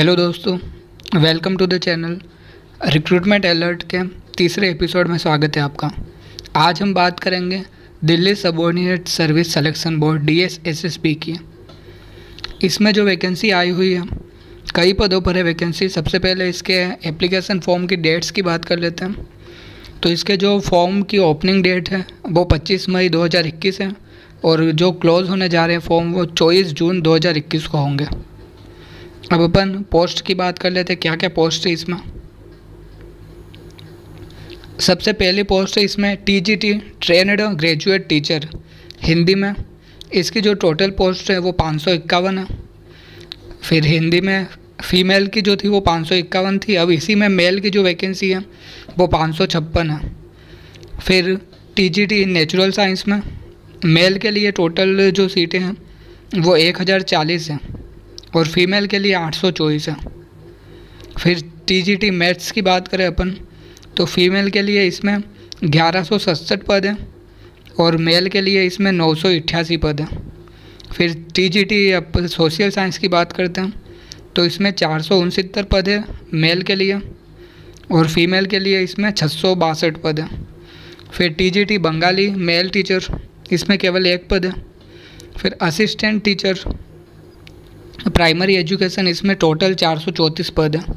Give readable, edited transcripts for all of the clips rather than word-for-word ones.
Hello दोस्तों, welcome to the channel. Recruitment alert के तीसरे एपिसोड में स्वागत है आपका। आज हम बात करेंगे Delhi subordinate service selection board DSSSB की। इसमें जो वैकेंसी आई हुई है, कई पदों पर है वैकेंसी। सबसे पहले इसके एप्लीकेशन फॉर्म की डेट्स की बात कर लेते हैं। तो इसके जो फॉर्म की ओपनिंग डेट है वो 25 मई 2021 है और जो क्लोज़ होने जा रहे हैं फॉर्म वो 24 जून 2021 को होंगे। अब अपन पोस्ट की बात कर लेते हैं, क्या क्या पोस्ट है इसमें। सबसे पहली पोस्ट है इसमें TGT trained graduate teacher Hindi में। इसकी जो टोटल पोस्ट है वो 551 है। फिर हिंदी में फ़ीमेल की जो थी वो 551 थी। अब इसी में मेल की जो वैकेंसी है वो 556 है। फिर TGT नेचुरल साइंस में मेल के लिए टोटल जो सीटें हैं वो 1040 हैं और फीमेल के लिए 824 है। फिर TGT मैथ्स की बात करें अपन तो फीमेल के लिए इसमें 1167 पद हैं और मेल के लिए इसमें 988 पद हैं। फिर TGT सोशल साइंस की बात करते हैं तो इसमें 469 पद है मेल के लिए और फीमेल के लिए इसमें 662 पद हैं। फिर TGT बंगाली मेल टीचर, इसमें केवल 1 पद है। फिर असिस्टेंट टीचर प्राइमरी एजुकेशन, इसमें टोटल 434 पद है।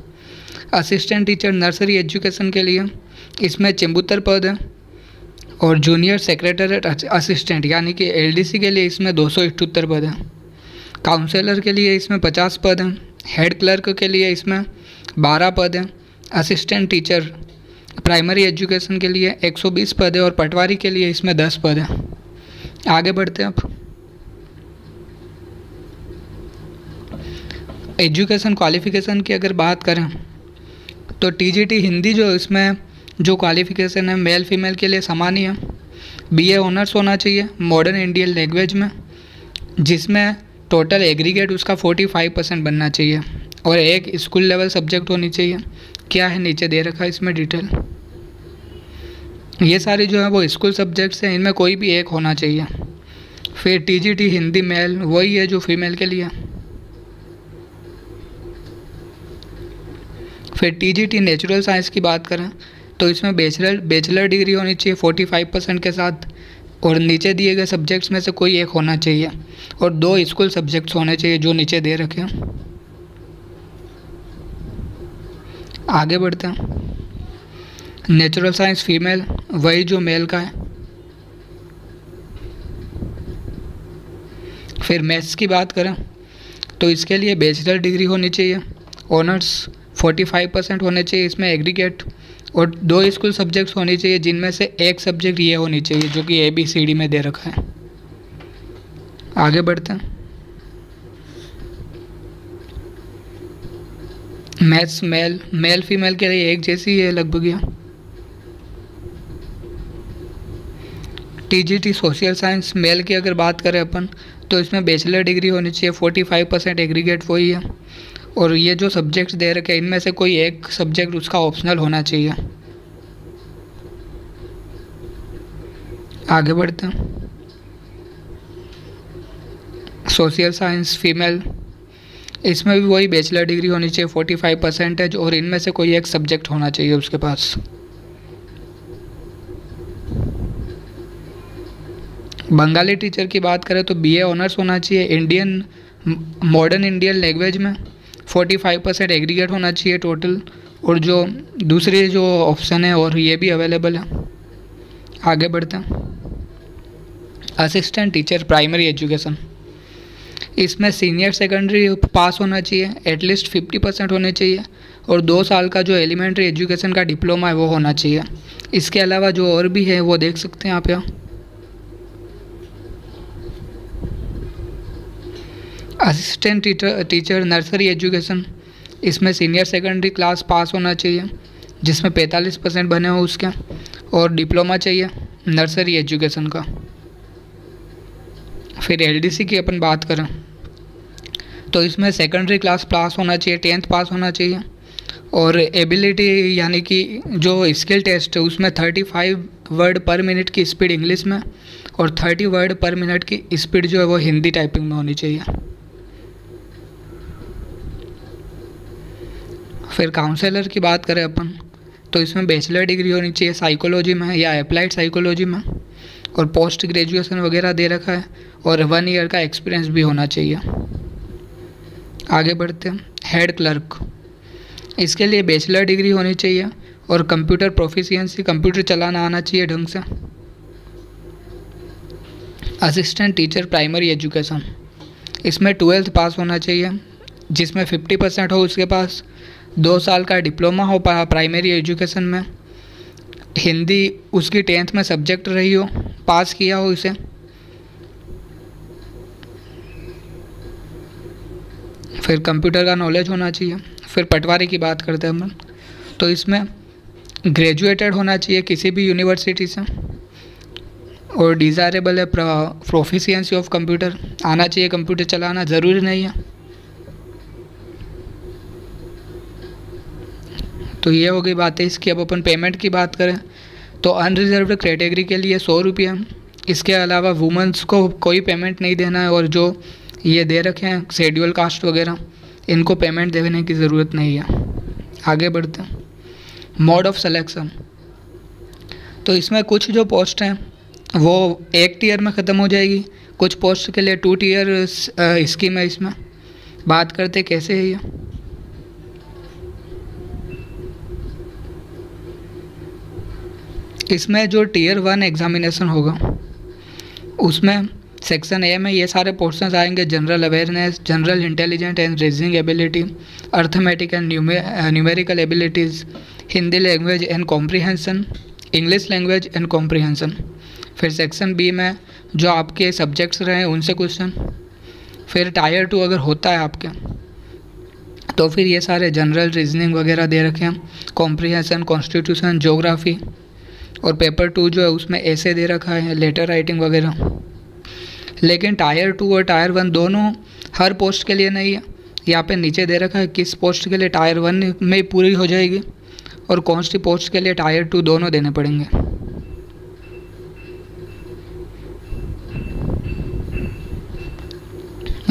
असिस्टेंट टीचर नर्सरी एजुकेशन के लिए इसमें 74 पद है और जूनियर सेक्रेटरीट असिस्टेंट यानी कि LDC के लिए इसमें 278 पद है। काउंसलर के लिए इसमें 50 पद हैं। हेड क्लर्क के लिए इसमें 12 पद हैं। असिस्टेंट टीचर प्राइमरी एजुकेशन के लिए 120 पद है और पटवारी के लिए इसमें 10 पद है। आगे बढ़ते हैं अब। एजुकेशन क्वालिफ़िकेशन की अगर बात करें तो TGT हिंदी जो इसमें जो क्वालिफ़िकेशन है मेल फीमेल के लिए समान ही है। BA ऑनर्स होना चाहिए मॉडर्न इंडियन लैंग्वेज में, जिसमें टोटल एग्रीगेट उसका 45% बनना चाहिए और एक स्कूल लेवल सब्जेक्ट होनी चाहिए। क्या है नीचे दे रखा है इसमें डिटेल। ये सारी जो है वो स्कूल सब्जेक्ट्स हैं, इनमें कोई भी एक होना चाहिए। फिर TGT हिंदी मेल वही है जो फीमेल के लिए। फिर TGT नेचुरल साइंस की बात करें तो इसमें बैचलर डिग्री होनी चाहिए 45% के साथ और नीचे दिए गए सब्जेक्ट्स में से कोई एक होना चाहिए और 2 स्कूल सब्जेक्ट्स होने चाहिए जो नीचे दे रखे हैं। आगे बढ़ते हैं। नेचुरल साइंस फीमेल वही जो मेल का है। फिर मैथ्स की बात करें तो इसके लिए बैचलर डिग्री होनी चाहिए, ऑनर्स 45% होने चाहिए इसमें एग्रीगेट और 2 स्कूल सब्जेक्ट्स होनी चाहिए जिनमें से एक सब्जेक्ट ये होनी चाहिए जो कि ABCD में दे रखा है। आगे बढ़ते हैं। मैथ्स मेल फीमेल के लिए एक जैसी है लगभग यह। TGT सोशल साइंस मेल की अगर बात करें अपन तो इसमें बैचलर डिग्री होनी चाहिए 45% एग्रीगेट वही है और ये जो सब्जेक्ट्स दे रखे हैं इनमें से कोई एक सब्जेक्ट उसका ऑप्शनल होना चाहिए। आगे बढ़ते हैं। सोशल साइंस फीमेल, इसमें भी वही बैचलर डिग्री होनी चाहिए 45% और इनमें से कोई एक सब्जेक्ट होना चाहिए उसके पास। बंगाली टीचर की बात करें तो BA ऑनर्स होना चाहिए मॉडर्न इंडियन लैंग्वेज में, 45% एग्रीगेट होना चाहिए टोटल और जो दूसरे जो ऑप्शन है और ये भी अवेलेबल है। आगे बढ़ते हैं। असिस्टेंट टीचर प्राइमरी एजुकेशन, इसमें सीनियर सेकेंडरी पास होना चाहिए, एटलीस्ट 50% होने चाहिए और 2 साल का जो एलिमेंट्री एजुकेशन का डिप्लोमा है वो होना चाहिए। इसके अलावा जो और भी है वो देख सकते हैं आप यहाँ। असिस्टेंट टीचर नर्सरी एजुकेशन, इसमें सीनियर सेकेंडरी क्लास पास होना चाहिए जिसमें 45% बने हो उसके और डिप्लोमा चाहिए नर्सरी एजुकेशन का। फिर LDC की अपन बात करें तो इसमें सेकेंडरी क्लास पास होना चाहिए, 10th पास होना चाहिए और एबिलिटी यानी कि जो स्किल टेस्ट है उसमें 35 वर्ड पर मिनट की स्पीड इंग्लिश में और 30 वर्ड पर मिनट की स्पीड जो है वो हिंदी टाइपिंग में होनी चाहिए। फिर काउंसलर की बात करें अपन तो इसमें बैचलर डिग्री होनी चाहिए साइकोलॉजी में या अप्लाइड साइकोलॉजी में, और पोस्ट ग्रेजुएशन वगैरह दे रखा है, और 1 ईयर का एक्सपीरियंस भी होना चाहिए। आगे बढ़ते हैं। हेड क्लर्क, इसके लिए बैचलर डिग्री होनी चाहिए और कंप्यूटर प्रोफिशिएंसी, कंप्यूटर चलाना आना चाहिए ढंग से। असिस्टेंट टीचर प्राइमरी एजुकेशन, इसमें 12th पास होना चाहिए, जिसमें 50% हो उसके पास, 2 साल का डिप्लोमा हो प्राइमरी एजुकेशन में, हिंदी उसकी 10th में सब्जेक्ट रही हो, पास किया हो इसे। फिर कंप्यूटर का नॉलेज होना चाहिए। फिर पटवारी की बात करते हैं हम, तो इसमें ग्रेजुएटेड होना चाहिए किसी भी यूनिवर्सिटी से, और डिज़ायरेबल है प्रोफिशिएंसी ऑफ कंप्यूटर, आना चाहिए कंप्यूटर चलाना, ज़रूरी नहीं है। तो ये हो गई बातें इसकी। अब अपन पेमेंट की बात करें तो अनरिजर्व्ड कैटेगरी के लिए 100 रुपये, इसके अलावा वुमेंस को कोई पेमेंट नहीं देना है, और जो ये दे रखे हैं शेड्यूल कास्ट वगैरह, इनको पेमेंट देने की ज़रूरत नहीं है। आगे बढ़ते हैं। मोड ऑफ सिलेक्शन, तो इसमें कुछ जो पोस्ट हैं वो 1 टीयर में ख़त्म हो जाएगी, कुछ पोस्ट के लिए 2 टीयर स्कीम है। इसमें बात करते कैसे है ये। इसमें जो टीयर 1 एग्जामिनेशन होगा उसमें सेक्शन ए में ये सारे पोर्शंस आएंगे: general awareness, general intelligent and reasoning ability, arithmetic and numerical abilities, Hindi language and comprehension, English language and comprehension. फिर सेक्शन बी में जो आपके सब्जेक्ट्स रहे उनसे क्वेश्चन। फिर टायर 2 अगर होता है आपके तो फिर ये सारे जनरल रीजनिंग वगैरह दे रखे हैं, कॉम्प्रिहेंशन, कॉन्स्टिट्यूशन, ज्योग्राफी। और पेपर 2 जो है उसमें ऐसे दे रखा है, लेटर राइटिंग वगैरह। लेकिन टायर 2 और टायर 1 दोनों हर पोस्ट के लिए नहीं है। यहाँ पे नीचे दे रखा है किस पोस्ट के लिए टायर 1 में पूरी हो जाएगी और कौन सी पोस्ट के लिए टायर 2 दोनों देने पड़ेंगे।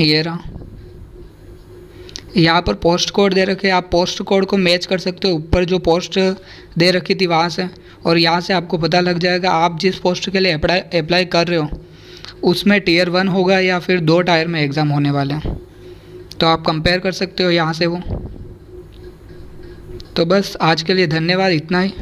ये रहा, यहाँ पर पोस्ट कोड दे रखे हैं, आप पोस्ट कोड को मैच कर सकते हो ऊपर जो पोस्ट दे रखी थी वहाँ से, और यहाँ से आपको पता लग जाएगा आप जिस पोस्ट के लिए अप्लाई कर रहे हो उसमें टीयर 1 होगा या फिर 2 टायर में एग्ज़ाम होने वाले हैं, तो आप कंपेयर कर सकते हो यहाँ से वो। तो बस आज के लिए धन्यवाद, इतना ही।